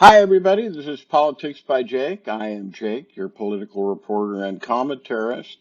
Hi, everybody. This is Politics by Jake. I am Jake, your political reporter and commentarist.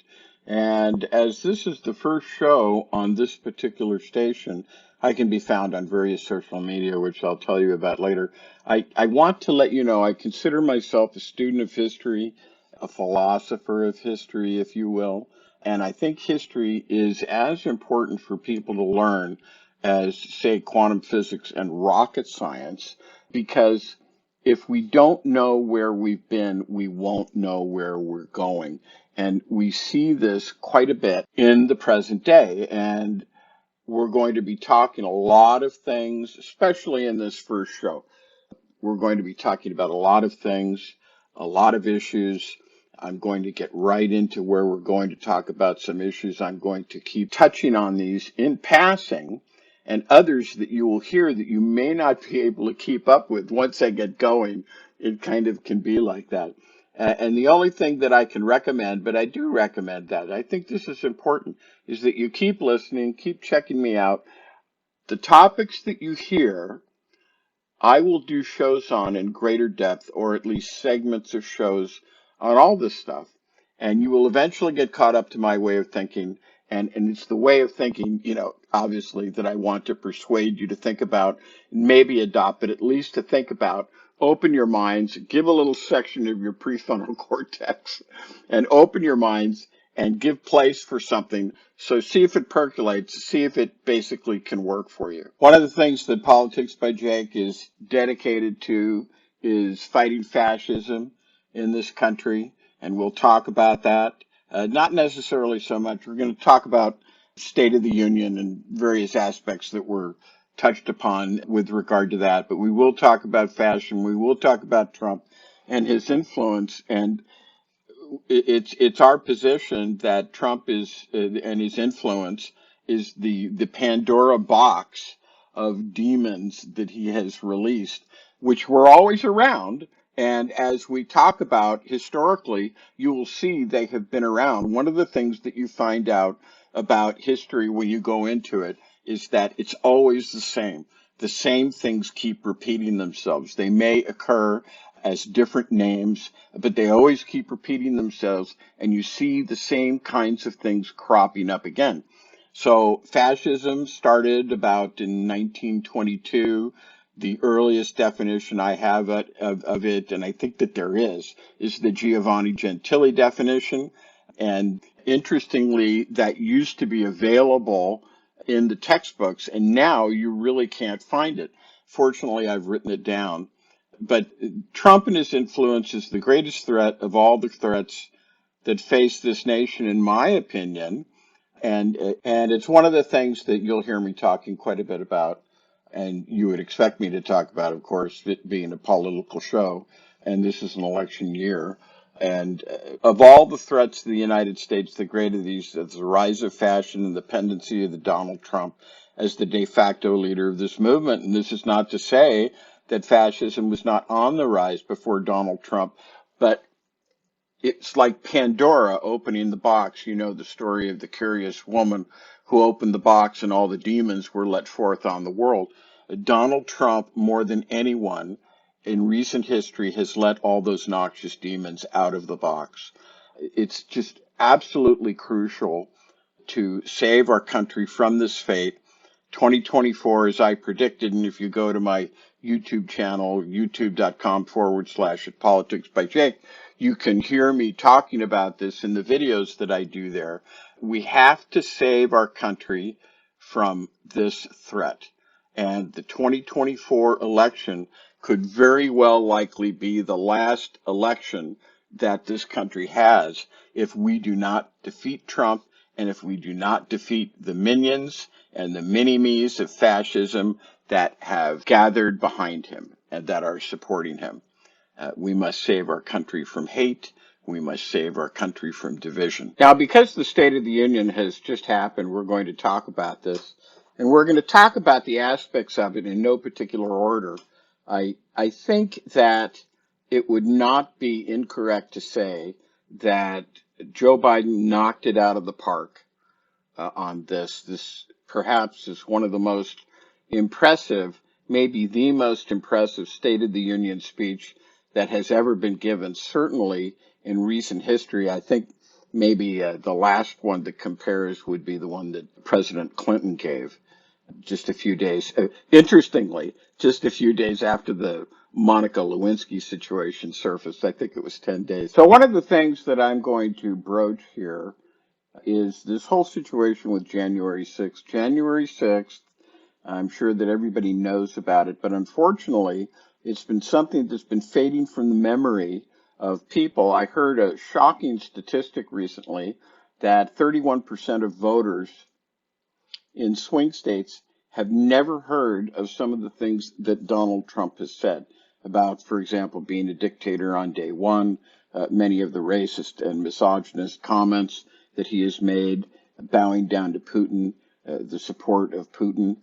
And as this is the first show on this particular station, I can be found on various social media, which I'll tell you about later. I want to let you know I consider myself a student of history, a philosopher of history, if you will. And I think history is as important for people to learn as, say, quantum physics and rocket science, because if we don't know where we've been, we won't know where we're going. And we see this quite a bit in the present day. And we're going to be talking a lot of things, especially in this first show. We're going to be talking about a lot of things, a lot of issues. I'm going to get right into where we're going to talk about some issues. I'm going to keep touching on these in passing and others that you will hear that you may not be able to keep up with once I get going. It kind of can be like that. And the only thing that I can recommend, but I do recommend that, I think this is important, is that you keep listening, keep checking me out. The topics that you hear I will do shows on in greater depth, or at least segments of shows on all this stuff. And you will eventually get caught up to my way of thinking. And it's the way of thinking, obviously, that I want to persuade you to think about, maybe adopt, but at least to think about. Open your minds, give a little section of your prefrontal cortex, and open your minds and give place for something. So see if it percolates, see if it basically can work for you. One of the things that Politics by Jake is dedicated to is fighting fascism in this country, and we'll talk about that. Not necessarily so much. We're going to talk about State of the Union and various aspects that were touched upon with regard to that, but we will talk about fashion. We will talk about Trump and his influence, and it's our position that Trump is and his influence is the Pandora box of demons that he has released, which were always around. And as we talk about historically, you will see they have been around. One of the things that you find out about history when you go into it is that it's always the same. The same things keep repeating themselves. They may occur as different names, but they always keep repeating themselves, and you see the same kinds of things cropping up again. So fascism started about in 1922. The earliest definition I have of it, and I think that there is the Giovanni Gentili definition. And interestingly, that used to be available in the textbooks, and now you really can't find it. Fortunately, I've written it down. But Trump and his influence is the greatest threat of all the threats that face this nation, in my opinion. And it's one of the things that you'll hear me talking quite a bit about, and you would expect me to talk about, of course, it being a political show, and this is an election year. And of all the threats to the United States, the greater these is the rise of fashion and the pendency of the Donald Trump as the de facto leader of this movement. And this is not to say that fascism was not on the rise before Donald Trump, but it's like Pandora opening the box. You know the story of the curious woman who opened the box and all the demons were let forth on the world. Donald Trump, more than anyone in recent history, has let all those noxious demons out of the box. It's just absolutely crucial to save our country from this fate. 2024, as I predicted, and if you go to my YouTube channel, youtube.com/at politics by Jake, you can hear me talking about this in the videos that I do there. We have to save our country from this threat. And the 2024 election could very well likely be the last election that this country has if we do not defeat Trump and if we do not defeat the minions and the mini-me's of fascism that have gathered behind him and that are supporting him. We must save our country from hate. We must save our country from division. Now, because the State of the Union has just happened, we're going to talk about this. And we're going to talk about the aspects of it in no particular order. I think that it would not be incorrect to say that Joe Biden knocked it out of the park on this. This perhaps is one of the most impressive maybe the most impressive State of the Union speech that has ever been given, certainly in recent history. I think maybe the last one that compares would be the one that President Clinton gave just a few days, interestingly, just a few days after the Monica Lewinsky situation surfaced. I think it was 10 days. So one of the things that I'm going to broach here is this whole situation with January 6th. January 6th, I'm sure that everybody knows about it, but unfortunately, it's been something that's been fading from the memory of people. I heard a shocking statistic recently that 31% of voters in swing states have never heard of some of the things that Donald Trump has said about, for example, being a dictator on day one, many of the racist and misogynist comments that he has made, bowing down to Putin, the support of Putin,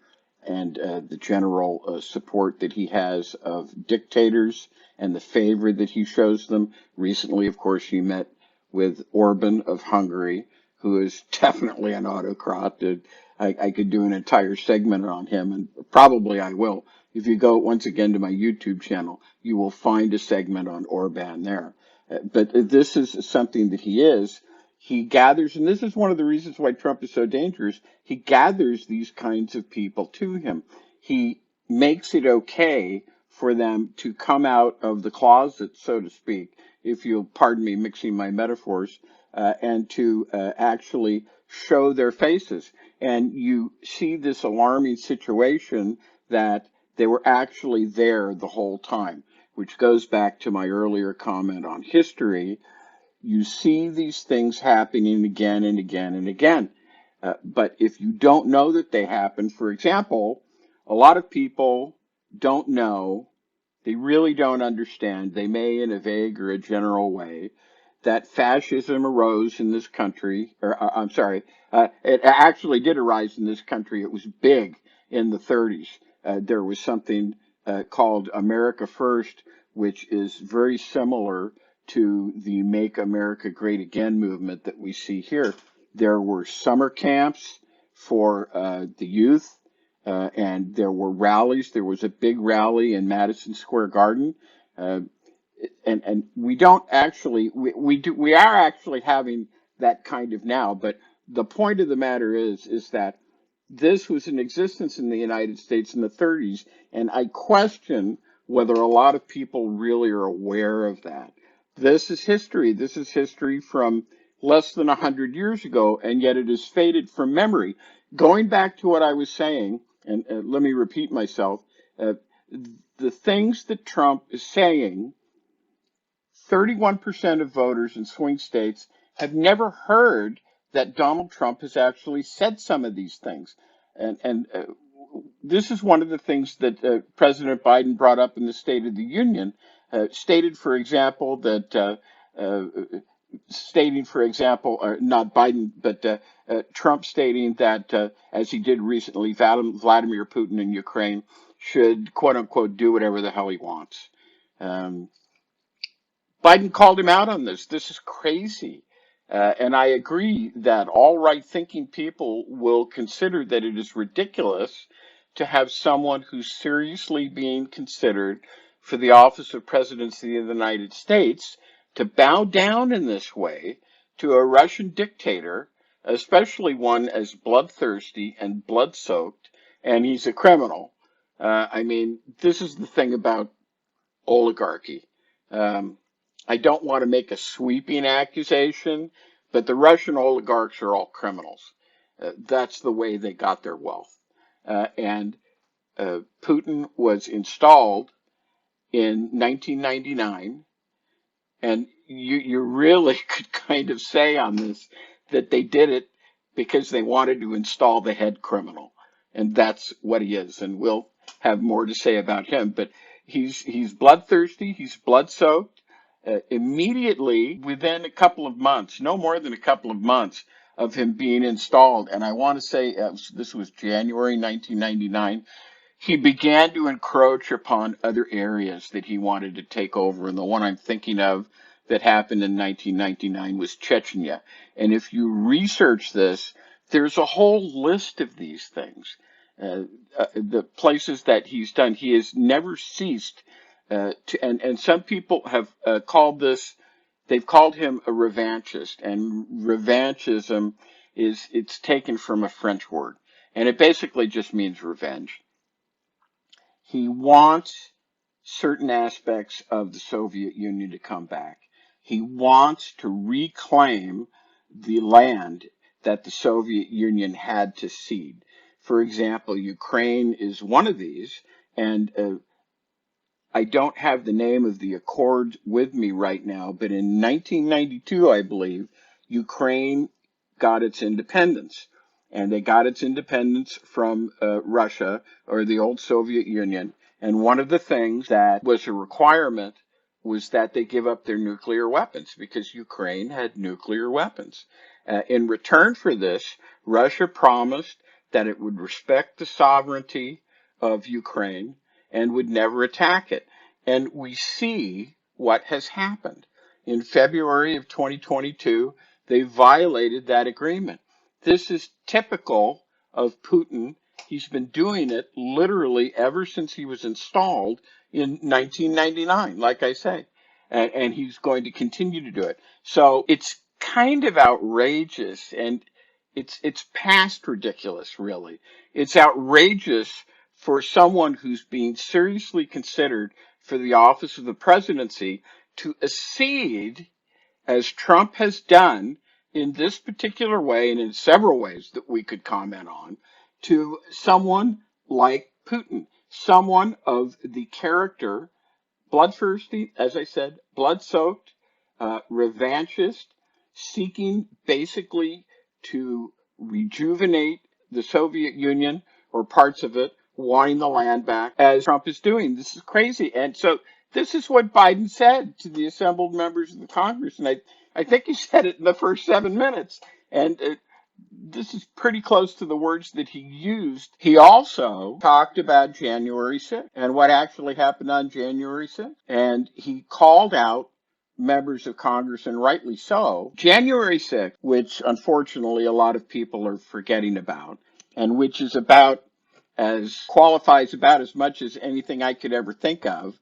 and the general support that he has of dictators and the favor that he shows them. Recently, of course, he met with Orban of Hungary, who is definitely an autocrat. I could do an entire segment on him, and probably I will. If you go once again to my YouTube channel, you will find a segment on Orban there. But this is something that he is. He gathers, and this is one of the reasons why Trump is so dangerous. He gathers these kinds of people to him. He makes it okay for them to come out of the closet, so to speak, if you'll pardon me mixing my metaphors, and to actually show their faces. And you see this alarming situation that they were actually there the whole time, which goes back to my earlier comment on history. You see these things happening again and again and again. But if you don't know that they happen, for example, a lot of people don't know, they really don't understand, they may in a vague or a general way, that fascism arose in this country, or I'm sorry, it actually did arise in this country. It was big in the 30s. There was something called America First, which is very similar to the Make America Great Again movement that we see here. There were summer camps for the youth, and there were rallies. There was a big rally in Madison Square Garden. And we don't actually we are actually having that kind of now, but the point of the matter is that this was in existence in the United States in the 30s, and I question whether a lot of people really are aware of that. This is history. This is history from less than 100 years ago, and yet it is faded from memory. Going back to what I was saying, and let me repeat myself, uh, the things that Trump is saying, 31% of voters in swing states have never heard that Donald Trump has actually said some of these things. And this is one of the things that President Biden brought up in the State of the Union, stated, for example, that uh, stating, for example, not Biden, but Trump stating that, as he did recently, Vladimir Putin in Ukraine should, quote unquote, do whatever the hell he wants. Um, Biden called him out on this. This is crazy. And I agree that all right thinking people will consider that it is ridiculous to have someone who's seriously being considered for the office of presidency of the United States to bow down in this way to a Russian dictator, especially one as bloodthirsty and blood soaked, and he's a criminal. I mean, this is the thing about oligarchy. Um, I don't want to make a sweeping accusation, but the Russian oligarchs are all criminals. That's the way they got their wealth. And Putin was installed in 1999, and you really could kind of say on this that they did it because they wanted to install the head criminal. And that's what he is. And we'll have more to say about him. But he's bloodthirsty, he's blood soaked. Immediately within a couple of months, no more than a couple of months of him being installed, and I want to say this was January 1999, he began to encroach upon other areas that he wanted to take over. And the one I'm thinking of that happened in 1999 was Chechnya. And if you research this, there's a whole list of these things. uh, the places that he's done. He has never ceased and some people have called this, they've called him a revanchist, and revanchism it's taken from a French word, and it basically just means revenge. He wants certain aspects of the Soviet Union to come back. He wants to reclaim the land that the Soviet Union had to cede. For example, Ukraine is one of these, and I don't have the name of the accord with me right now, but in 1992, I believe, Ukraine got its independence. And they got its independence from Russia or the old Soviet Union. And one of the things that was a requirement was that they give up their nuclear weapons because Ukraine had nuclear weapons. In return for this, Russia promised that it would respect the sovereignty of Ukraine and would never attack it. And we see what has happened. In February of 2022, they violated that agreement. This is typical of Putin. He's been doing it literally ever since he was installed in 1999, like I say. And he's going to continue to do it. So it's kind of outrageous, and it's past ridiculous, really. It's outrageous for someone who's being seriously considered for the office of the presidency to accede, as Trump has done in this particular way and in several ways that we could comment on, to someone like Putin, someone of the character, bloodthirsty, as I said, blood-soaked, revanchist, seeking basically to rejuvenate the Soviet Union or parts of it, wanting the land back, as Trump is doing. This is crazy. And so this is what Biden said to the assembled members of the Congress. And I think he said it in the first 7 minutes. And this is pretty close to the words that he used. He also talked about January 6th and what actually happened on January 6th. And he called out members of Congress, and rightly so. January 6th, which unfortunately a lot of people are forgetting about, and which is about as qualifies about as much as anything I could ever think of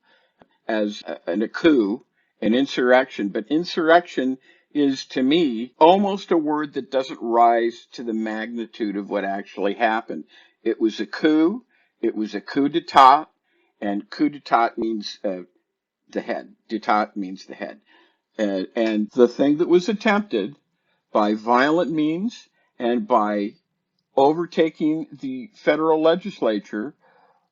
as a coup, an insurrection. But insurrection is, to me, almost a word that doesn't rise to the magnitude of what actually happened. It was a coup. It was a coup d'etat, and coup d'etat means the head. D'etat means the head. And the thing that was attempted by violent means and by overtaking the federal legislature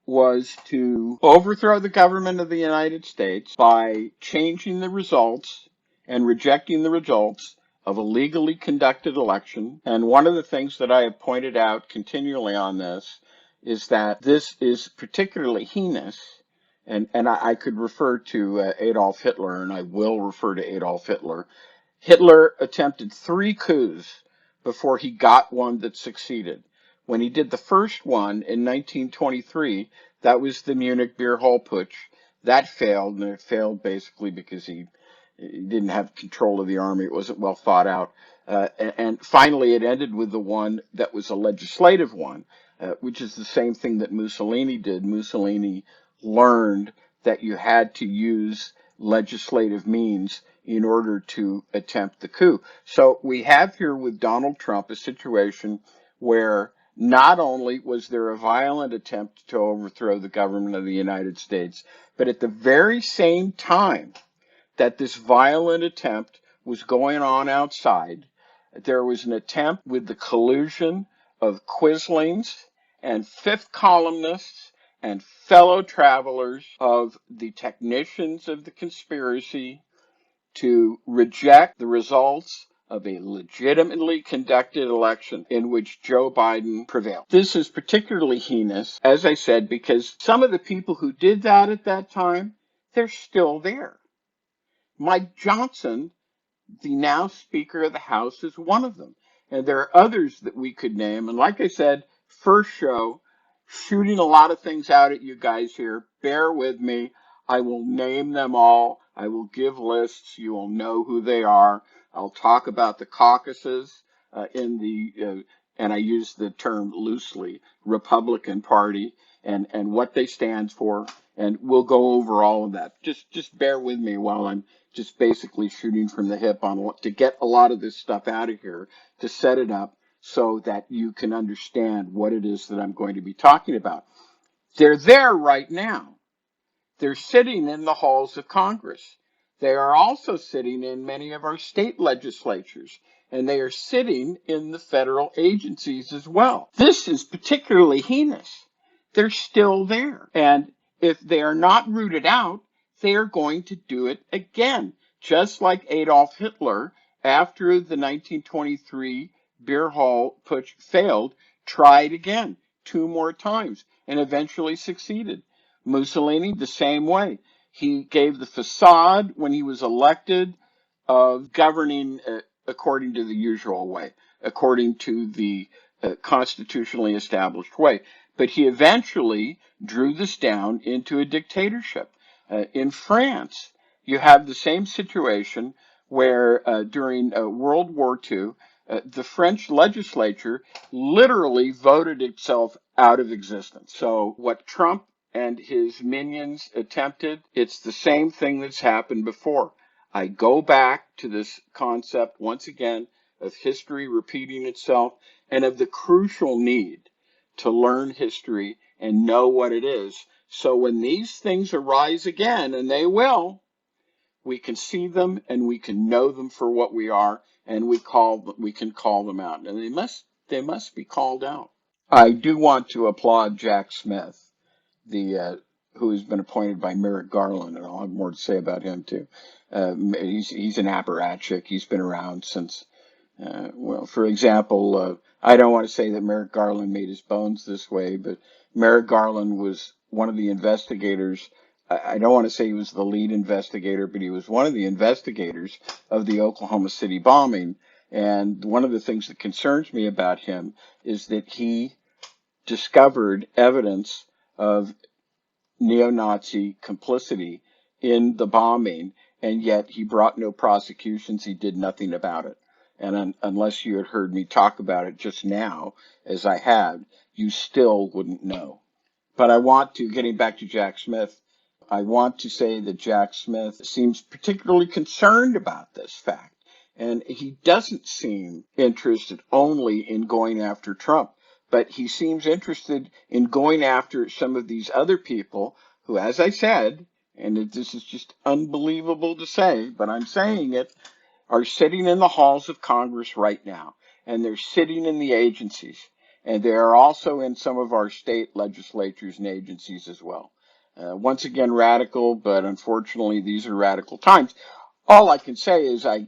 was to overthrow the government of the United States by changing the results and rejecting the results of a legally conducted election. And one of the things that I have pointed out continually on this is that this is particularly heinous. And I could refer to Adolf Hitler, and I will refer to Adolf Hitler. Hitler attempted 3 coups before he got one that succeeded. When he did the first one in 1923, that was the Munich Beer Hall Putsch. That failed, and it failed basically because he didn't have control of the army. It wasn't well thought out. And finally, it ended with the one that was a legislative one, which is the same thing that Mussolini did. Mussolini learned that you had to use legislative means in order to attempt the coup. So we have here with Donald Trump a situation where not only was there a violent attempt to overthrow the government of the United States, but at the very same time that this violent attempt was going on outside, there was an attempt with the collusion of Quislings and fifth columnists and fellow travelers of the technicians of the conspiracy to reject the results of a legitimately conducted election in which Joe Biden prevailed. This is particularly heinous, as I said, because some of the people who did that at that time, they're still there. Mike Johnson, the now Speaker of the House, is one of them. And there are others that we could name. And like I said, first show, shooting a lot of things out at you guys here. Bear with me. I will name them all. I will give lists. You will know who they are. I'll talk about the caucuses in the and I use the term loosely, Republican Party and what they stand for. And we'll go over all of that. Just bear with me while I'm just basically shooting from the hip on what to get a lot of this stuff out of here to set it up so that you can understand what it is that I'm going to be talking about. They're there right now. They're sitting in the halls of Congress. They are also sitting in many of our state legislatures, and they are sitting in the federal agencies as well. This is particularly heinous. They're still there. And if they are not rooted out, they are going to do it again, just like Adolf Hitler after the 1923 beer hall putsch failed, tried again 2 more times and eventually succeeded. Mussolini, the same way. He gave the facade when he was elected of governing according to the usual way, according to the constitutionally established way. But he eventually drew this down into a dictatorship. In France, you have the same situation where during World War II, the French legislature literally voted itself out of existence. So what Trump and his minions attempted, it's the same thing that's happened before. I go back to this concept once again of history repeating itself and of the crucial need to learn history and know what it is. So when these things arise again, and they will, we can see them and we can know them for what we are, and we can call them out. And they must be called out. I do want to applaud Jack Smith, the who has been appointed by Merrick Garland, and I'll have more to say about him too. He's an apparatchik. He's been around since. Well, for example, I don't want to say that Merrick Garland made his bones this way, but Merrick Garland was one of the investigators. I don't want to say he was the lead investigator, but he was one of the investigators of the Oklahoma City bombing. And one of the things that concerns me about him is that he discovered evidence of neo-Nazi complicity in the bombing, and yet he brought no prosecutions. He did nothing about it. And unless you had heard me talk about it just now, as I had, you still wouldn't know. But I want to, getting back to Jack Smith, I want to say that Jack Smith seems particularly concerned about this fact. And he doesn't seem interested only in going after Trump, but he seems interested in going after some of these other people who, as I said, and this is just unbelievable to say, but I'm saying it, are sitting in the halls of Congress right now, and they're sitting in the agencies, and they are also in some of our state legislatures and agencies as well. Once again, radical, but unfortunately, these are radical times. All I can say is I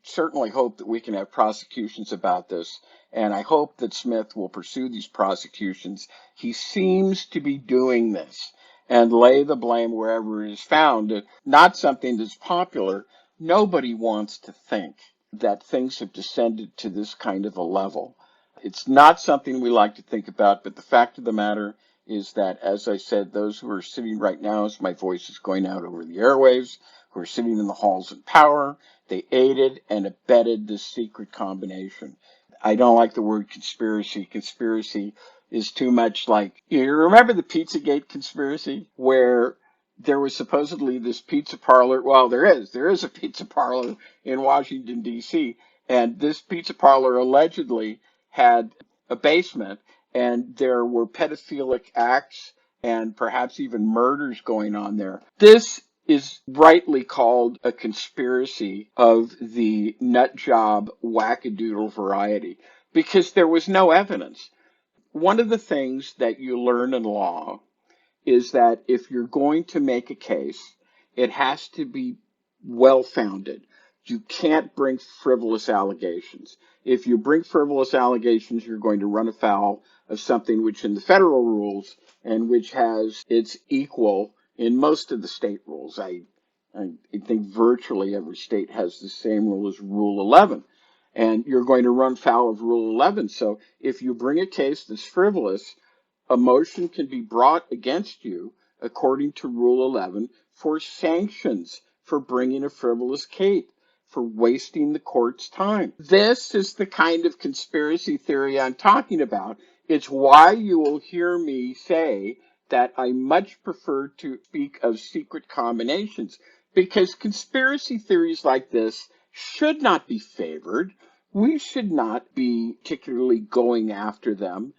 certainly hope that we can have prosecutions about this, and I hope that Smith will pursue these prosecutions. He seems to be doing this and lay the blame wherever it is found. Not something that's popular. Nobody wants to think that things have descended to this kind of a level. It's not something we like to think about, but the fact of the matter is that, as I said, those who are sitting right now, as my voice is going out over the airwaves, who are sitting in the halls of power, they aided and abetted this secret combination. I don't like the word conspiracy. Conspiracy is too much like, you remember the Pizzagate conspiracy where there was supposedly this pizza parlor. Well, there is a pizza parlor in Washington, D.C., and this pizza parlor allegedly had a basement, and there were pedophilic acts and perhaps even murders going on there. This is rightly called a conspiracy of the nut job wackadoodle variety because there was no evidence. One of the things that you learn in law is that if you're going to make a case, it has to be well founded. You can't bring frivolous allegations. If you bring frivolous allegations, you're going to run afoul of something which in the federal rules and which has its equal in most of the state rules. I think virtually every state has the same rule as Rule 11. And you're going to run foul of Rule 11. So if you bring a case that's frivolous, a motion can be brought against you according to Rule 11 for sanctions for bringing a frivolous case. for wasting the court's time. This is the kind of conspiracy theory I'm talking about. It's why you will hear me say that I much prefer to speak of secret combinations, because conspiracy theories like this should not be favored. We should not be particularly going after them.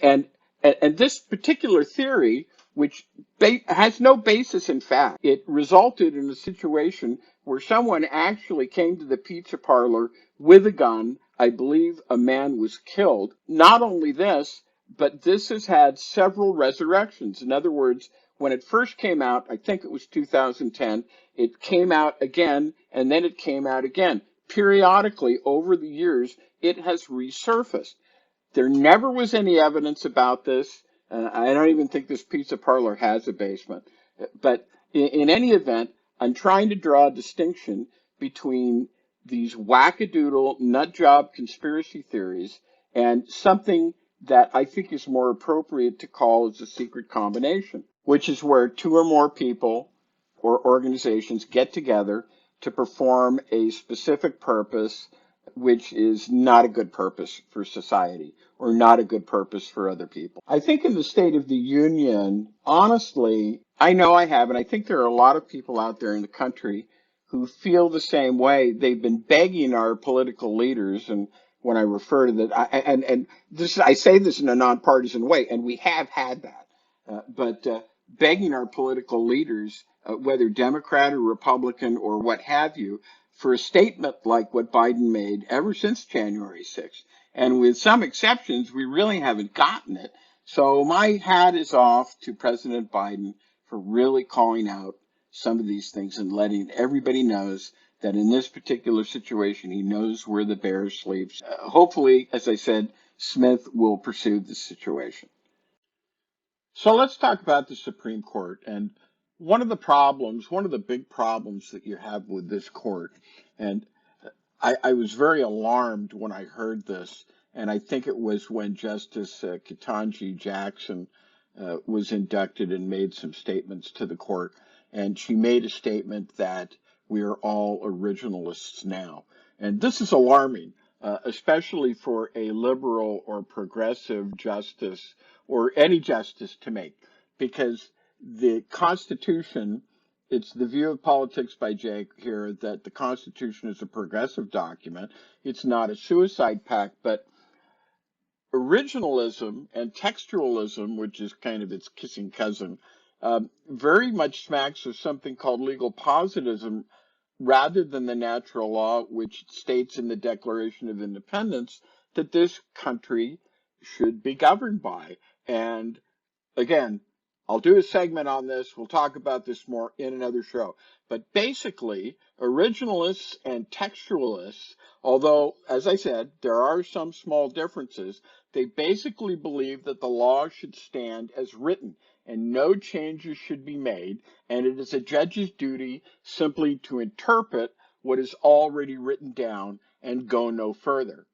And and this particular theory, which has no basis in fact, it resulted in a situation where someone actually came to the pizza parlor with a gun. I believe a man was killed. Not only this, but this has had several resurrections. In other words, when it first came out, I think it was 2010, it came out again, and then it came out again. Periodically over the years, it has resurfaced. There never was any evidence about this. I don't even think this pizza parlor has a basement. But in any event, I'm trying to draw a distinction between these wackadoodle nut job conspiracy theories and something that I think is more appropriate to call as a secret combination, which is where two or more people or organizations get together to perform a specific purpose, which is not a good purpose for society or not a good purpose for other people. I think in the State of the Union, honestly, I know I have, and I think there are a lot of people out there in the country who feel the same way. They've been begging our political leaders, and when I refer to that, and this, I say this in a nonpartisan way, and we have had that, but begging our political leaders, whether Democrat or Republican or what have you, for a statement like what Biden made ever since January 6th. And with some exceptions, we really haven't gotten it. So my hat is off to President Biden for really calling out some of these things and letting everybody knows that in this particular situation, he knows where the bear sleeps. Hopefully, as I said, Smith will pursue this situation. So let's talk about the Supreme Court. And one of the big problems that you have with this court, and I was very alarmed when I heard this, and I think it was when Justice Ketanji Jackson was inducted and made some statements to the court. And she made a statement that we are all originalists now. And this is alarming, especially for a liberal or progressive justice or any justice to make, because the Constitution, it's the view of politics by Jake here that the Constitution is a progressive document. It's not a suicide pact, but originalism and textualism, which is kind of its kissing cousin, very much smacks of something called legal positivism rather than the natural law, which states in the Declaration of Independence that this country should be governed by. And again, I'll do a segment on this. We'll talk about this more in another show. But basically, originalists and textualists, although, as I said, there are some small differences, they basically believe that the law should stand as written and no changes should be made, and it is a judge's duty simply to interpret what is already written down and go no further.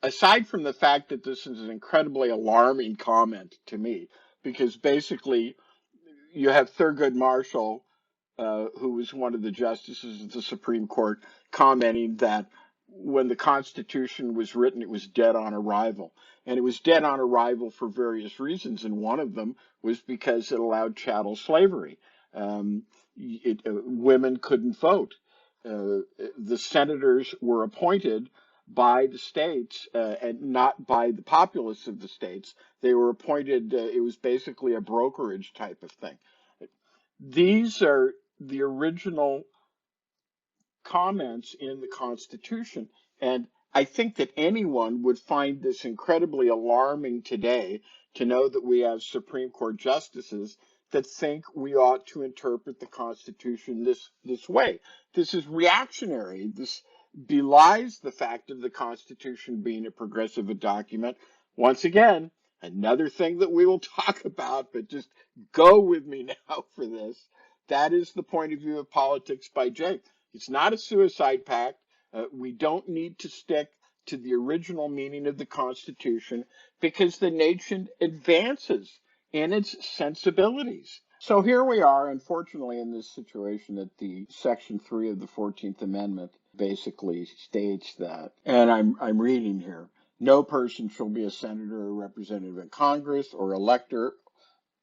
Aside from the fact that this is an incredibly alarming comment to me, because basically you have Thurgood Marshall, who was one of the justices of the Supreme Court, commenting that when the Constitution was written, it was dead on arrival. And it was dead on arrival for various reasons, and one of them was because it allowed chattel slavery. Women couldn't vote. The senators were appointed by the states and not by the populace of the states. They were appointed, it was basically a brokerage type of thing. These are the original comments in the Constitution. And I think that anyone would find this incredibly alarming today to know that we have Supreme Court justices that think we ought to interpret the Constitution this way. This is reactionary. This belies the fact of the Constitution being a progressive document. Once again, another thing that we will talk about, but just go with me now for this. That is the point of view of politics by Jake. It's not a suicide pact. We don't need to stick to the original meaning of the Constitution because the nation advances in its sensibilities. So here we are, unfortunately, in this situation that the Section 3 of the 14th Amendment basically states that, and I'm reading here, no person shall be a senator or representative in Congress or elector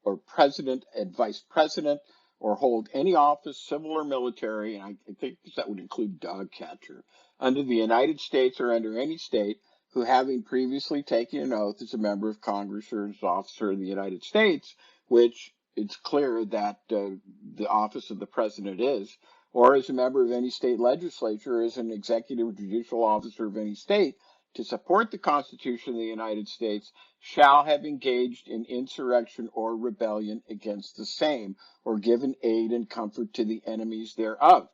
or president and vice president or hold any office, civil or military, and I think that would include dog catcher, under the United States or under any state who, having previously taken an oath as a member of Congress or as an officer of the United States, which it's clear that the office of the president is, or as a member of any state legislature, or as an executive or judicial officer of any state, to support the Constitution of the United States, shall have engaged in insurrection or rebellion against the same, or given aid and comfort to the enemies thereof.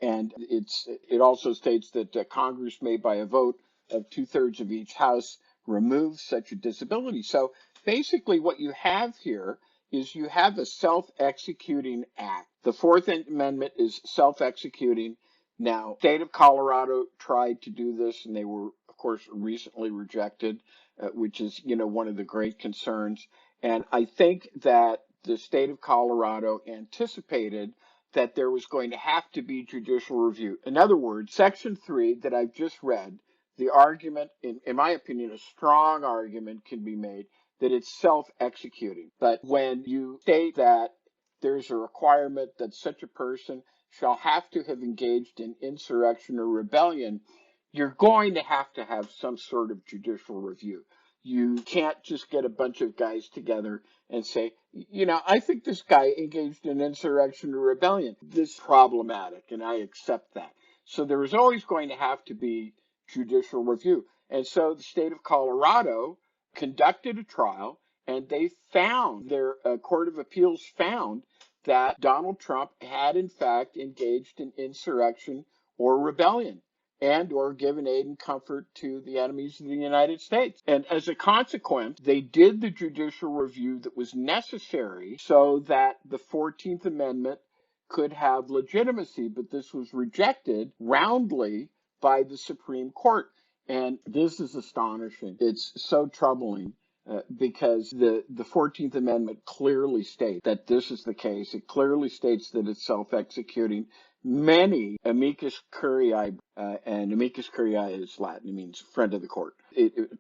And it also states that Congress may, by a vote of 2/3 of each house, remove such a disability. So basically, what you have here is you have a self-executing act. The Fourth Amendment is self-executing. Now, state of Colorado tried to do this, and they were, of course, recently rejected, which is, one of the great concerns. And I think that the state of Colorado anticipated that there was going to have to be judicial review. In other words, Section 3 that I've just read, the argument, in my opinion, a strong argument can be made that it's self-executing. But when you state that there's a requirement that such a person shall have to have engaged in insurrection or rebellion, you're going to have some sort of judicial review. You can't just get a bunch of guys together and say, I think this guy engaged in insurrection or rebellion. This is problematic, and I accept that. So there is always going to have to be judicial review. And so the state of Colorado conducted a trial, and their Court of Appeals found that Donald Trump had in fact engaged in insurrection or rebellion and or given aid and comfort to the enemies of the United States. And as a consequence, they did the judicial review that was necessary so that the 14th Amendment could have legitimacy, but this was rejected roundly by the Supreme Court. And this is astonishing. It's so troubling. Because the 14th Amendment clearly states that this is the case. It clearly states that it's self-executing. Many amicus curiae, and amicus curiae is Latin, it means friend of the court.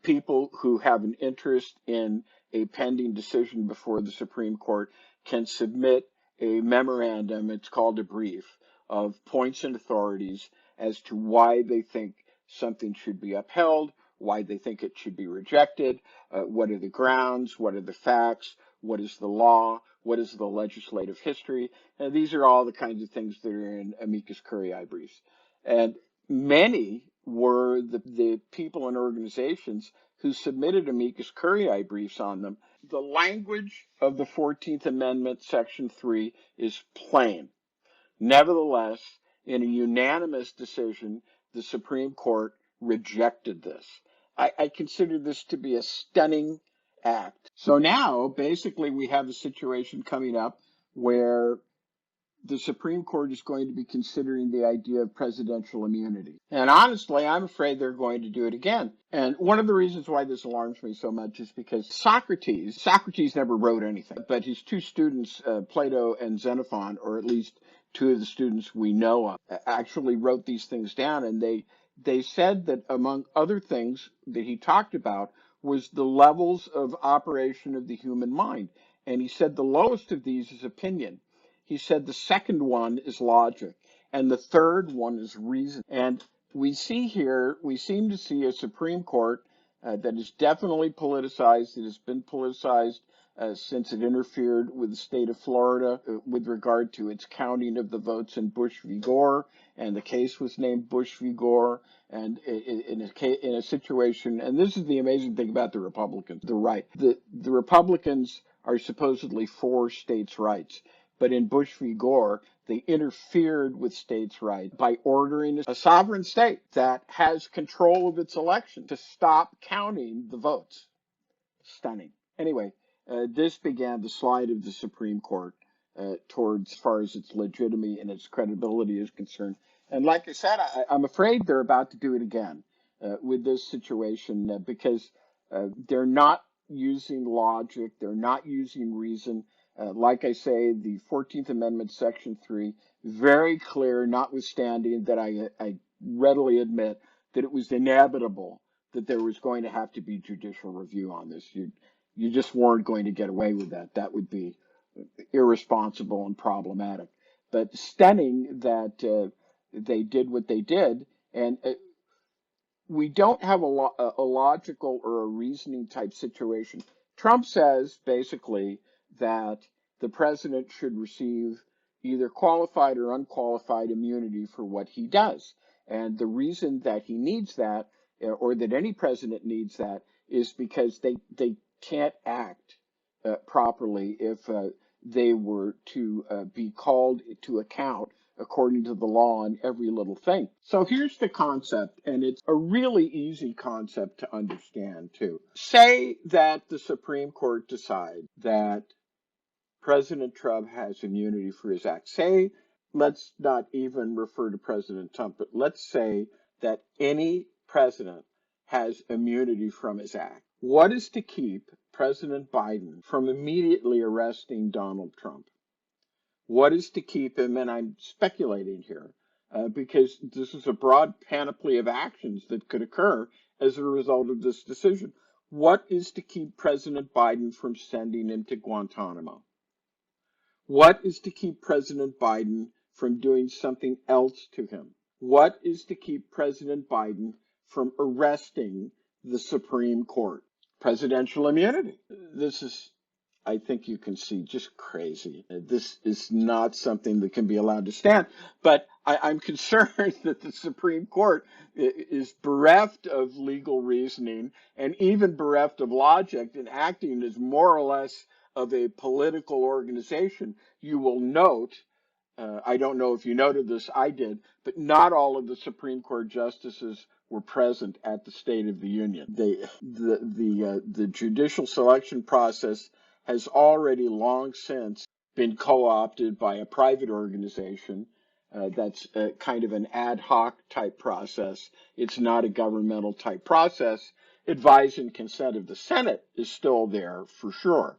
People who have an interest in a pending decision before the Supreme Court can submit a memorandum, it's called a brief, of points and authorities as to why they think something should be upheld, why they think it should be rejected, what are the grounds, what are the facts, what is the law, what is the legislative history. These are all the kinds of things that are in amicus curiae briefs. And many were the people and organizations who submitted amicus curiae briefs on them. The language of the 14th Amendment, Section 3, is plain. Nevertheless, in a unanimous decision, the Supreme Court rejected this. I consider this to be a stunning act. So now, basically, we have a situation coming up where the Supreme Court is going to be considering the idea of presidential immunity. And honestly, I'm afraid they're going to do it again. And one of the reasons why this alarms me so much is because Socrates never wrote anything, but his two students, Plato and Xenophon, or at least two of the students we know of, actually wrote these things down. And they said that among other things that he talked about was the levels of operation of the human mind. And he said the lowest of these is opinion. He said the second one is logic, and the third one is reason. And we seem to see a Supreme Court that is definitely politicized. It has been politicized since it interfered with the state of Florida with regard to its counting of the votes in Bush v. Gore, and the case was named Bush v. Gore. And in a situation, and this is the amazing thing about the Republicans, the right, the Republicans are supposedly for states' rights. But in Bush v. Gore, they interfered with states' rights by ordering a sovereign state that has control of its election to stop counting the votes. Stunning. Anyway, this began the slide of the Supreme Court towards, as far as its legitimacy and its credibility is concerned. And like I said, I'm afraid they're about to do it again with this situation because they're not using logic, they're not using reason. Like I say, the 14th Amendment, Section 3, very clear, notwithstanding that I readily admit that it was inevitable that there was going to have to be judicial review on this. You just weren't going to get away with that. That would be irresponsible and problematic. But stunning that they did what they did, and we don't have a logical or a reasoning type situation. Trump says basically that the president should receive either qualified or unqualified immunity for what he does. And the reason that he needs that, or that any president needs that, is because they can't act properly if they were to be called to account according to the law on every little thing. So here's the concept, and it's a really easy concept to understand too. Say that the Supreme Court decides that President Trump has immunity for his acts. Say, let's not even refer to President Trump, but let's say that any president has immunity from his act. What is to keep President Biden from immediately arresting Donald Trump? What is to keep him, and I'm speculating here, because this is a broad panoply of actions that could occur as a result of this decision. What is to keep President Biden from sending him to Guantanamo? What is to keep President Biden from doing something else to him? What is to keep President Biden from arresting the Supreme Court? Presidential immunity. This is, I think you can see, just crazy. This is not something that can be allowed to stand. But I'm concerned that the Supreme Court is bereft of legal reasoning and even bereft of logic and acting as more or less of a political organization. You will note, I don't know if you noted this, I did, but not all of the Supreme Court justices were present at the State of the Union. The judicial selection process has already long since been co-opted by a private organization that's kind of an ad hoc type process. It's not a governmental type process. Advise and consent of the Senate is still there for sure,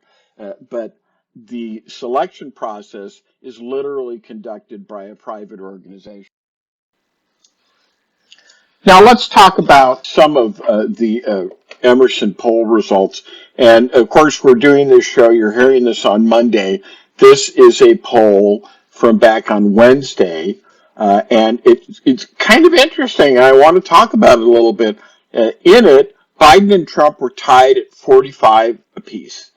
but the selection process is literally conducted by a private organization. Now let's talk about some of the Emerson poll results. And of course, we're doing this show. You're hearing this on Monday. This is a poll from back on Wednesday. And it's kind of interesting. I want to talk about it a little bit. In it, Biden and Trump were tied at 45 apiece.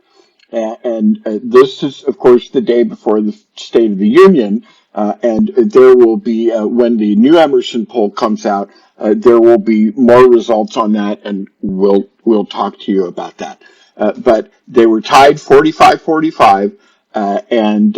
And this is, of course, the day before the State of the Union. And there will be, when the new Emerson poll comes out, there will be more results on that, and we'll talk to you about that. But they were tied 45-45, and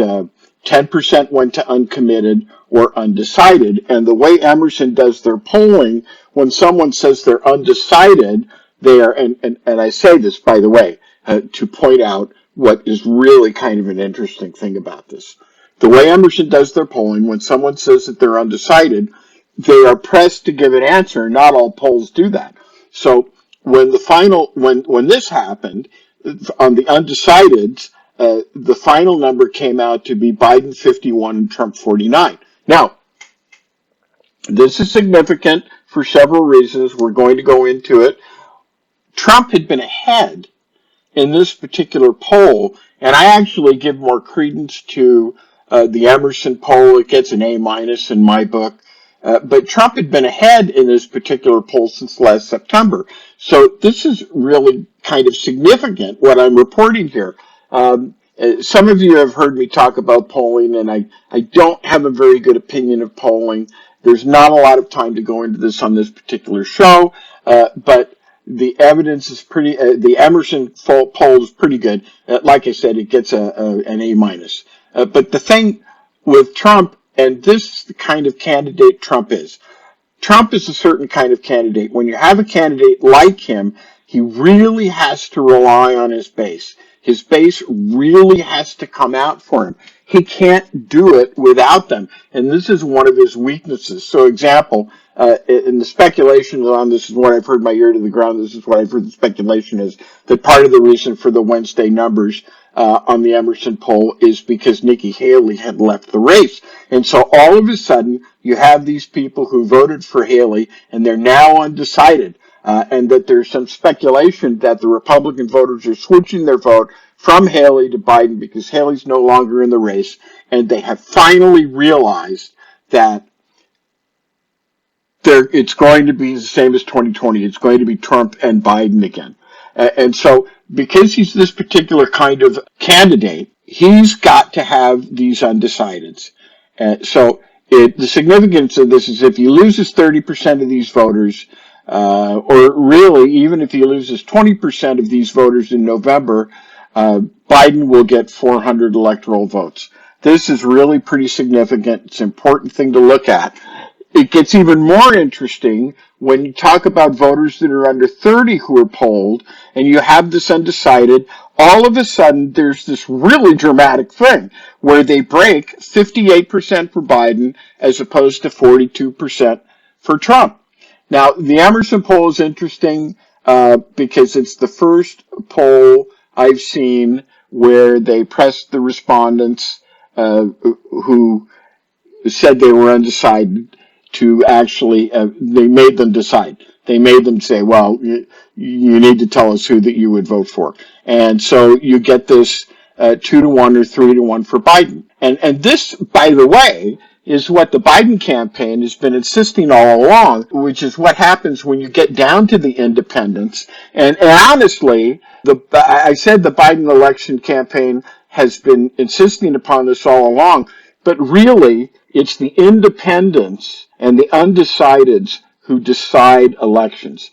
10% went to uncommitted or undecided. And the way Emerson does their polling, when someone says they're undecided, they are, and I say this, by the way, to point out what is really kind of an interesting thing about this. The way Emerson does their polling, when someone says that they're undecided, they are pressed to give an answer. Not all polls do that. So when this happened, on the undecideds, the final number came out to be Biden 51 and Trump 49. Now, this is significant for several reasons. We're going to go into it. Trump had been ahead in this particular poll, and I actually give more credence to the Emerson poll. It gets an A- in my book. But Trump had been ahead in this particular poll since last September. So this is really kind of significant, what I'm reporting here. Some of you have heard me talk about polling, and I don't have a very good opinion of polling. There's not a lot of time to go into this on this particular show, but the evidence is pretty, the Emerson poll is pretty good. Like I said, it gets an A-. But the thing with Trump, and this is the kind of candidate Trump is. Trump is a certain kind of candidate. When you have a candidate like him, he really has to rely on his base. His base really has to come out for him. He can't do it without them. And this is one of his weaknesses. So, example, in the speculation on this is what I've heard my ear to the ground. This is what I've heard the speculation is that part of the reason for the Wednesday numbers on the Emerson poll is because Nikki Haley had left the race. And so all of a sudden, you have these people who voted for Haley and they're now undecided. And that there's some speculation that the Republican voters are switching their vote from Haley to Biden because Haley's no longer in the race, and they have finally realized that it's going to be the same as 2020. It's going to be Trump and Biden again. And so because he's this particular kind of candidate, he's got to have these undecideds. The significance of this is if he loses 30% of these voters, or really, even if he loses 20% of these voters in November, Biden will get 400 electoral votes. This is really pretty significant. It's an important thing to look at. It gets even more interesting when you talk about voters that are under 30 who are polled, and you have this undecided. All of a sudden, there's this really dramatic thing where they break 58% for Biden as opposed to 42% for Trump. Now, the Emerson poll is interesting because it's the first poll I've seen where they pressed the respondents who said they were undecided to actually, they made them decide. They made them say, well, you need to tell us who that you would vote for. And so you get this 2-1 or 3-1 for Biden. And this, by the way, is what the Biden campaign has been insisting all along, which is what happens when you get down to the independents. And honestly, I said the Biden election campaign has been insisting upon this all along, but really it's the independents and the undecideds who decide elections.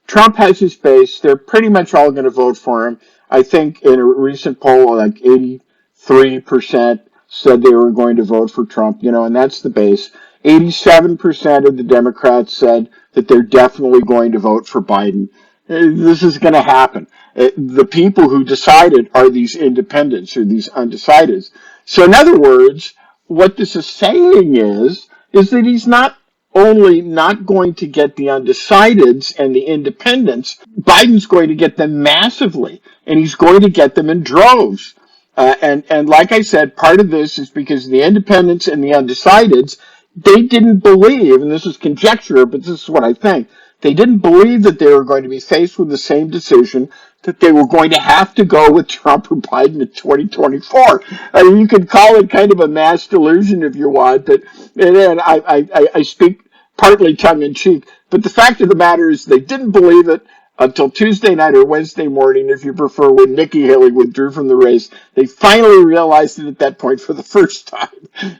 Trump has his base. They're pretty much all going to vote for him. I think in a recent poll, like 83% said they were going to vote for Trump, and that's the base. 87% of the Democrats said that they're definitely going to vote for Biden. This is going to happen. The people who decided are these independents or these undecideds. So in other words, what this is saying is that he's not only not going to get the undecideds and the independents, Biden's going to get them massively, and he's going to get them in droves. And like I said, part of this is because the independents and the undecideds, they didn't believe, and this is conjecture, but this is what I think, they didn't believe that they were going to be faced with the same decision, that they were going to have to go with Trump or Biden in 2024. I mean, you could call it kind of a mass delusion if you want, but and I speak partly tongue-in-cheek, but the fact of the matter is they didn't believe it until Tuesday night or Wednesday morning, if you prefer, when Nikki Haley withdrew from the race. They finally realized it at that point for the first time.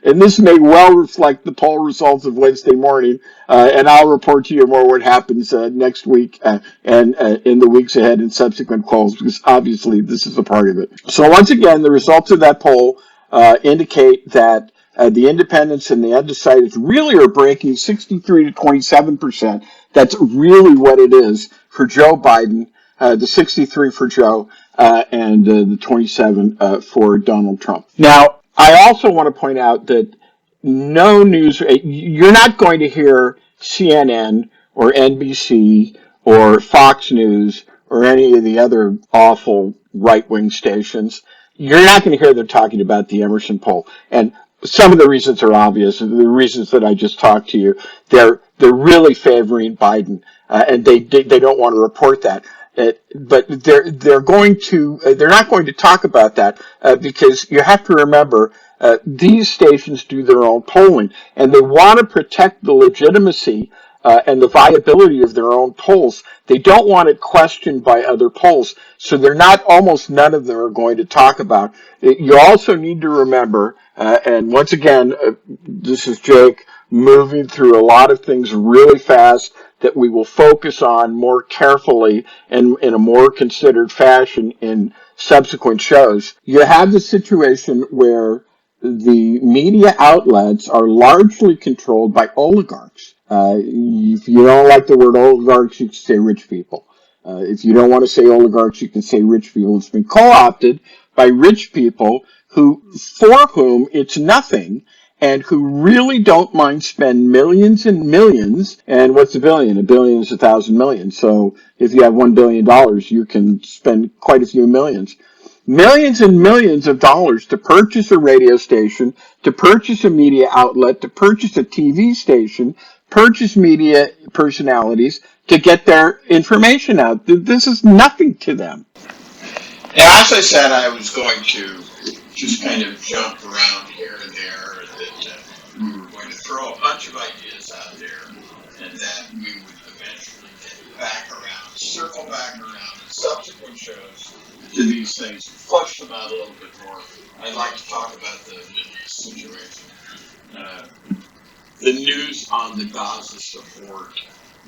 And this may well reflect the poll results of Wednesday morning. And I'll report to you more what happens next week and in the weeks ahead in subsequent polls, because obviously this is a part of it. So once again, the results of that poll indicate that the independents and the undecideds really are breaking 63 to 27%. That's really what it is for Joe Biden, the 63 for Joe, and the 27 for Donald Trump. Now, I also want to point out that no news, you're not going to hear CNN or NBC or Fox News or any of the other awful right-wing stations. You're not going to hear them talking about the Emerson poll. And some of the reasons are obvious. The reasons that I just talked to you, they're really favoring Biden, and they don't want to report that. But they're not going to talk about that because you have to remember these stations do their own polling, and they want to protect the legitimacy and the viability of their own polls. They don't want it questioned by other polls, so almost none of them are going to talk about it. You also need to remember, and once again, this is Jake moving through a lot of things really fast that we will focus on more carefully and in a more considered fashion in subsequent shows. You have the situation where the media outlets are largely controlled by oligarchs. If you don't like the word oligarchs, you can say rich people. If you don't want to say oligarchs, you can say rich people. It's been co-opted by rich people for whom it's nothing and who really don't mind spend millions and millions. And what's a billion? A billion is 1,000 million. So if you have $1 billion, you can spend quite a few millions. Millions and millions of dollars to purchase a radio station, to purchase a media outlet, to purchase a TV station, purchase media personalities to get their information out. This is nothing to them. Now, as I said, I was going to just kind of jump around here and there, and that we were going to throw a bunch of ideas out there, and that we would eventually get back around, circle back around in subsequent shows to these things, flush them out a little bit more. I'd like to talk about the Middle East situation. The news on the Gaza support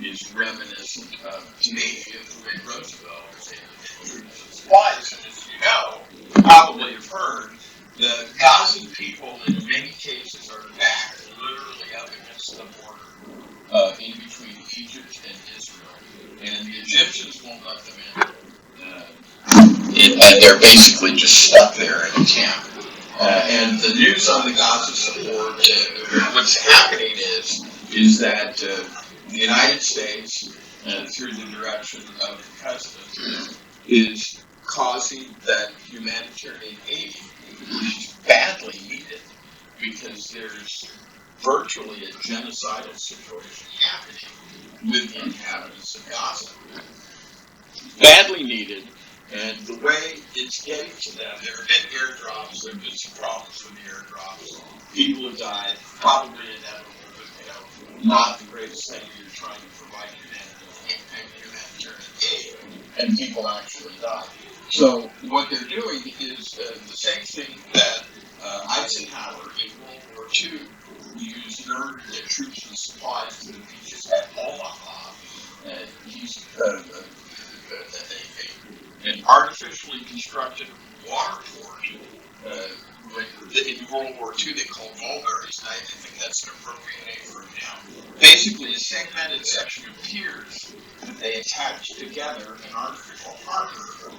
is reminiscent of, to me, the way Roosevelt was able to introduce supplies. And as you know, probably have heard, the Gazan people in many cases are back literally up against the border in between Egypt and Israel. And the Egyptians won't let them in. And they're basically just stuck there in a camp. And the news on the Gaza support, what's happening is that the United States, through the direction of the president, is causing that humanitarian aid, which is badly needed, because there's virtually a genocidal situation happening with the inhabitants of Gaza. Badly needed. And the way it's getting to them, there have been airdrops, there have been some problems with the airdrops. People have died, probably inevitable, but not the greatest thing when you're trying to provide humanitarian aid, and people actually die. So what they're doing is the same thing that Eisenhower in World War II used in order to get troops and supplies to the beaches at Omaha. He's an artificially constructed water port. In World War II, they called mulberries, and I think that's an appropriate name for it now. Basically, a segmented section of piers that they attach together, an artificial harbor,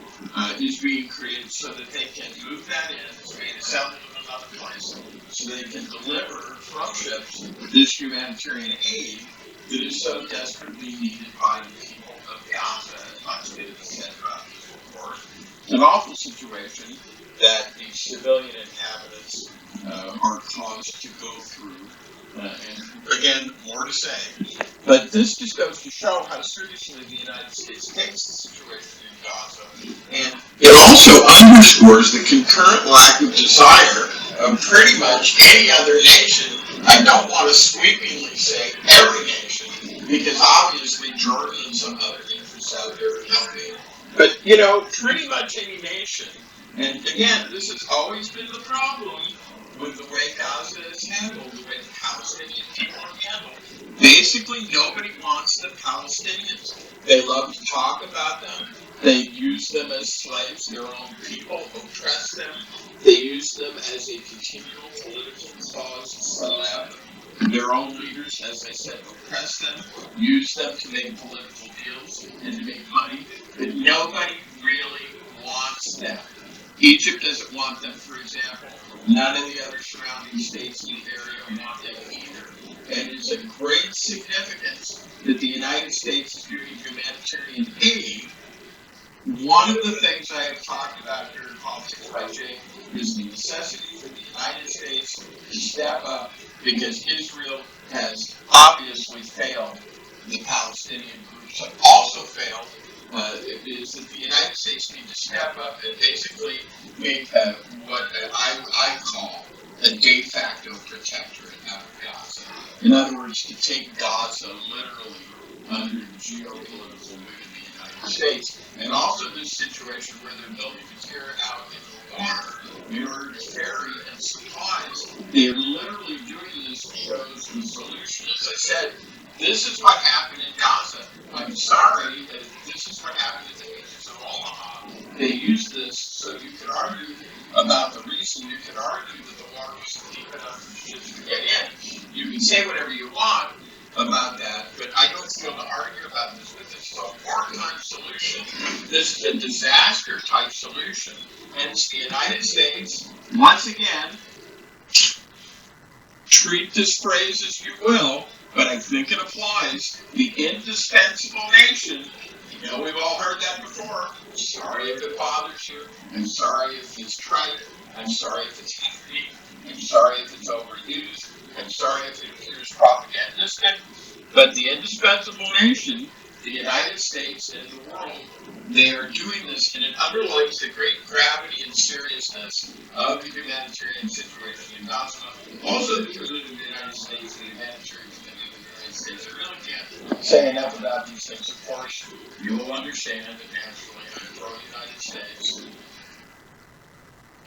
is being created so that they can move that in. It's being assembled in another place, so they can deliver from ships this humanitarian aid that is so desperately needed by the people of Gaza, as much as the center of this, of course. An awful situation that the civilian inhabitants are caused to go through. And again, more to say. But this just goes to show how seriously the United States takes the situation in Gaza. And it also underscores the concurrent lack of desire of pretty much any other nation. I don't want to sweepingly say every nation, because obviously Jordan and some other interests out there are helping. But, pretty much any nation. And again, this has always been the problem with the way Gaza is handled, the way the Palestinian people are handled. Basically, nobody wants the Palestinians. They love to talk about them. They use them as slaves. Their own people oppress them. They use them as a continual political cause celeb. Their own leaders, as I said, oppress them, use them to make political deals and to make money. But nobody really wants them. Egypt doesn't want them, for example. None of the other surrounding states in the area want them either. And it's of great significance that the United States is doing humanitarian aid. One of the things I have talked about here in Politics by Jake is the necessity for the United States to step up, because Israel has obviously failed. The Palestinian groups have also failed. Is that the United States need to step up and basically make what I call a de facto protectorate out of Gaza. In other words, to take Gaza literally under the geopolitical wing of the United States. And also this situation where they're building material out in the water in order to carry and supplies. They're literally doing this to show us the solution. As I said, this is what happened in Gaza. I'm sorry, this is what happened at the beaches of Omaha. They used this so you could argue about the reason. You could argue that the water wasn't deep enough for ships to get in. You can say whatever you want about that, but I don't field to argue about this, but this is a wartime solution. This is a disaster type solution. And it's the United States, once again, treat this phrase as you will, but I think it applies. The indispensable nation. You know, we've all heard that before. Sorry if it bothers you. I'm sorry if it's trite. I'm sorry if it's heavy. I'm sorry if it's overused. I'm sorry if it appears propagandistic. But the indispensable nation, the United States and the world, they are doing this, and it underlies the great gravity and seriousness of the humanitarian situation in Gaza. Also, because of the United States and the humanitarian community of the United States, I really can't say enough about these things. Of course, you will understand that naturally I'm pro-United States.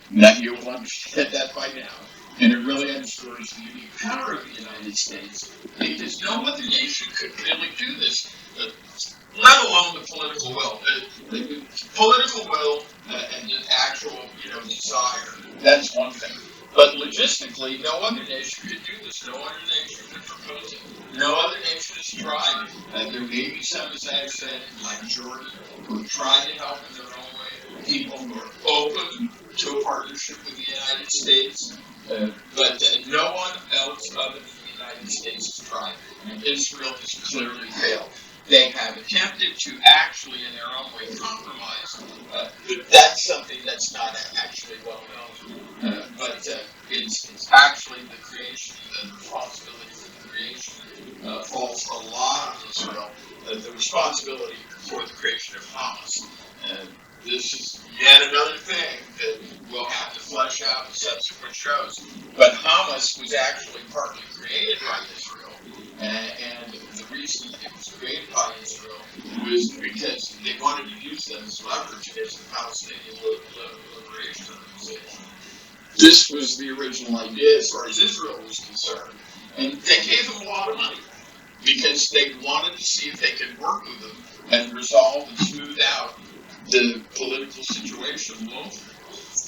Now, you will understand that by now. And it really underscores the unique power of the United States, because no other nation could really do this, let alone the political will. The political will and the actual, desire, that's one thing. But logistically, no other nation could do this. No other nation could propose it. No other nation has tried. There may be some, as I've said, like Jordan, who have tried to help in their own way. People who are open to a partnership with the United States. But no one else other than the United States has tried. And Israel has clearly failed. They have attempted to actually, in their own way, compromise. But that's something that's not actually well known. But it's actually the creation, the responsibility for the creation falls a lot on Israel. The responsibility for the creation of Hamas. This is yet another thing that we'll have to flesh out in subsequent shows. But Hamas was actually partly created by Israel. And the reason it was created by Israel was because they wanted to use them as leverage against the Palestinian Liberation Organization. This was the original idea as far as Israel was concerned. And they gave them a lot of money because they wanted to see if they could work with them and resolve and smooth out the political situation locally.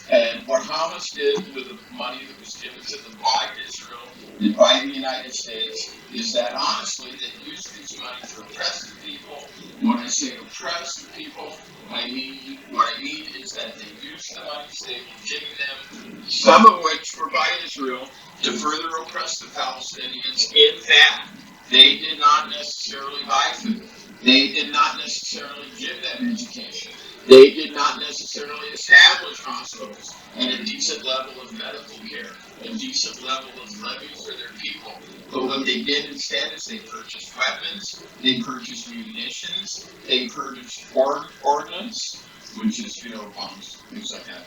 And what Hamas did with the money that was given to them by Israel and by the United States is that honestly they used this money to oppress the people. When I say oppress the people, what I mean is that they used the money they were giving them, some of which were by Israel, to further oppress the Palestinians in that they did not necessarily buy food. They did not necessarily give them education. They did not necessarily establish hospitals and a decent level of medical care, a decent level of living for their people. But what they did instead is they purchased weapons, they purchased munitions, they purchased ordnance, which is, bombs, things like that.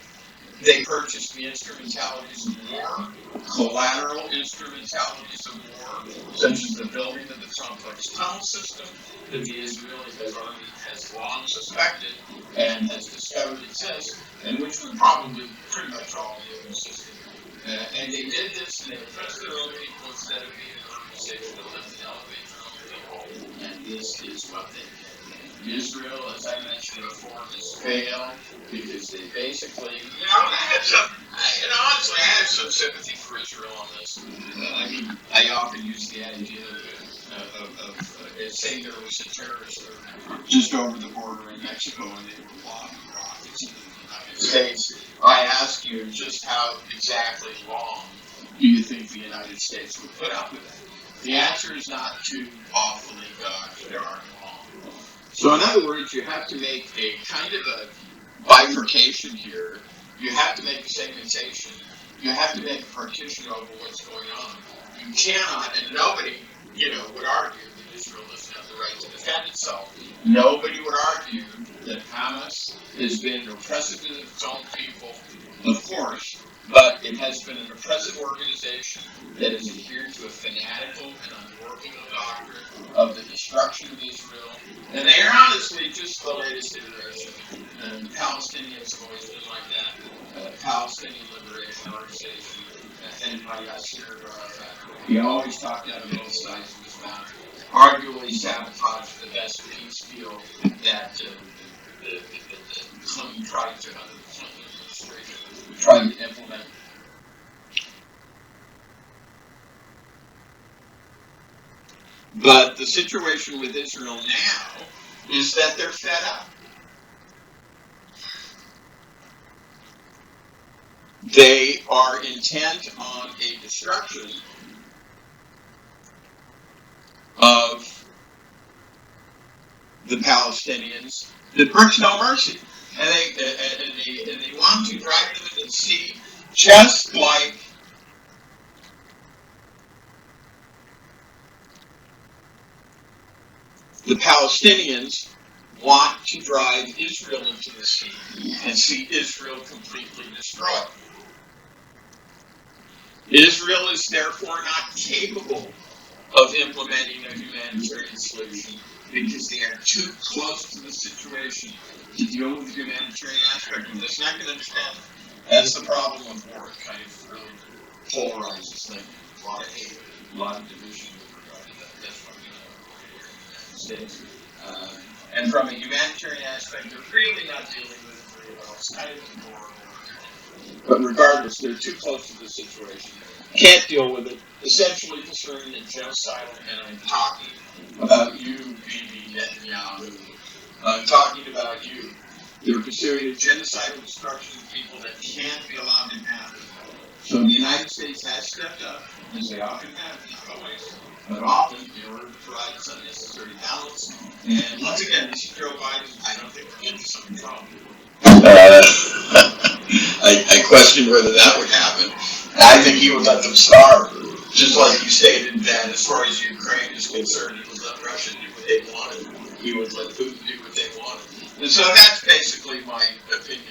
They purchased the instrumentalities of war, collateral instrumentalities of war, such as the building of the complex tunnel system that the Israeli army has long suspected and has discovered exists, and which would probably pretty much all be existed. And they did this, and they oppressed their own people instead of being an organization that lives and elevate their own people. And this is what they did. Israel, as I mentioned before, has failed because they basically, honestly, I have some sympathy for Israel on this. I often use the idea of saying there was a terrorist just over the border in Mexico and they were lobbing rockets into the United States. I ask you, just how exactly long do you think the United States would put up with it? The answer is not too awfully very long. So in other words, you have to make a kind of a bifurcation here. You have to make a segmentation. You have to make a partition over what's going on. You cannot, and nobody, would argue that Israel doesn't have the right to defend itself. Nobody would argue that Hamas has been oppressive to its own people, of course, but it has been an oppressive organization that has adhered to a fanatical and unworkable doctrine of the destruction of Israel. And they are honestly just the latest iteration. And the Palestinians have always been like that. Palestinian Liberation Organization, headed by Yasser Arafat. He always talked out of both sides of his mouth. Arguably sabotaged the best peace deal that the Clinton tried to, under the Clinton administration, tried to implement. But the situation with Israel now is that they're fed up. They are intent on a destruction of the Palestinians that brings no mercy. And they want to drag them into the sea, just like the Palestinians want to drive Israel into the sea and see Israel completely destroyed. Israel is therefore not capable of implementing a humanitarian solution because they are too close to the situation to deal with the humanitarian aspect of this. And I can understand that. That's the problem of war. It kind of really polarizes things. A lot of hate, a lot of division with regard to that. That's what we know here in the United States. And from a humanitarian aspect, they're really not dealing with it very well. It's kind of ignoring it. But regardless, they're too close to the situation. Can't deal with it. Essentially discerning a genocidal, and I'm talking about you, Bibi Netanyahu. I'm talking about you. They're pursuing a genocidal destruction of people that can't be allowed to happen. So the United States has stepped up, as they often have, not always, but often, in order to provide some necessary balance. And once again, this is Joe Biden. I don't think we're getting something wrong. I question whether that would happen. I think he would let them starve, just like you stated that as far as Ukraine is concerned, he would let Russia do what they wanted. He would let Putin do what they wanted. And so that's basically my opinion